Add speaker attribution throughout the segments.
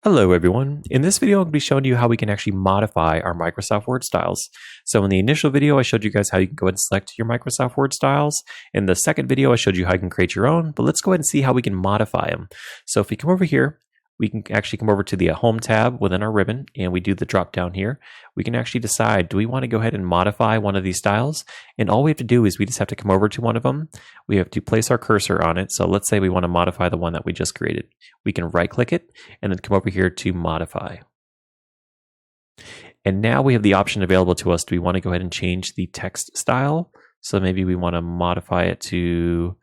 Speaker 1: Hello everyone. In this video, I'm going to be showing you how we can actually modify our Microsoft Word styles. So in the initial video, I showed you guys how you can go ahead and select your Microsoft Word styles. In the second video, I showed you how you can create your own, but let's go ahead and see how we can modify them. So if we come over here, we can actually come over to the Home tab within our ribbon, and we do the drop down here. We can actually decide, do we want to go ahead and modify one of these styles? And all we have to do is we just have to come over to one of them. We have to place our cursor on it. So let's say we want to modify the one that we just created. We can right click it and then come over here to modify. And now we have the option available to us. Do we want to go ahead and change the text style? So maybe we want to modify it to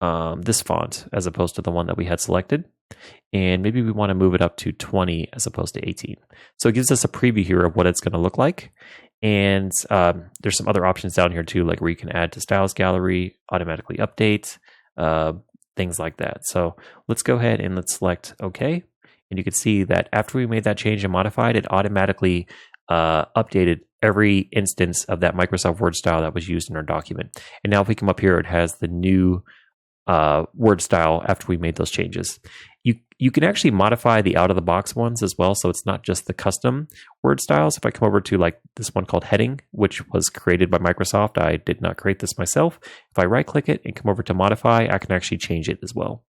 Speaker 1: this font as opposed to the one that we had selected. And maybe we want to move it up to 20 as opposed to 18. So it gives us a preview here of what it's going to look like. And there's some other options down here too, like where you can add to Styles Gallery, automatically update, things like that. So let's go ahead and let's select OK. And you can see that after we made that change and modified, it automatically updated every instance of that Microsoft Word style that was used in our document. And now if we come up here, it has the new Word style after we made those changes. You can actually modify the out-of-the-box ones as well, so it's not just the custom word styles. If I come over to like this one called Heading, which was created by Microsoft, I did not create this myself. If I right-click it and come over to Modify, I can actually change it as well.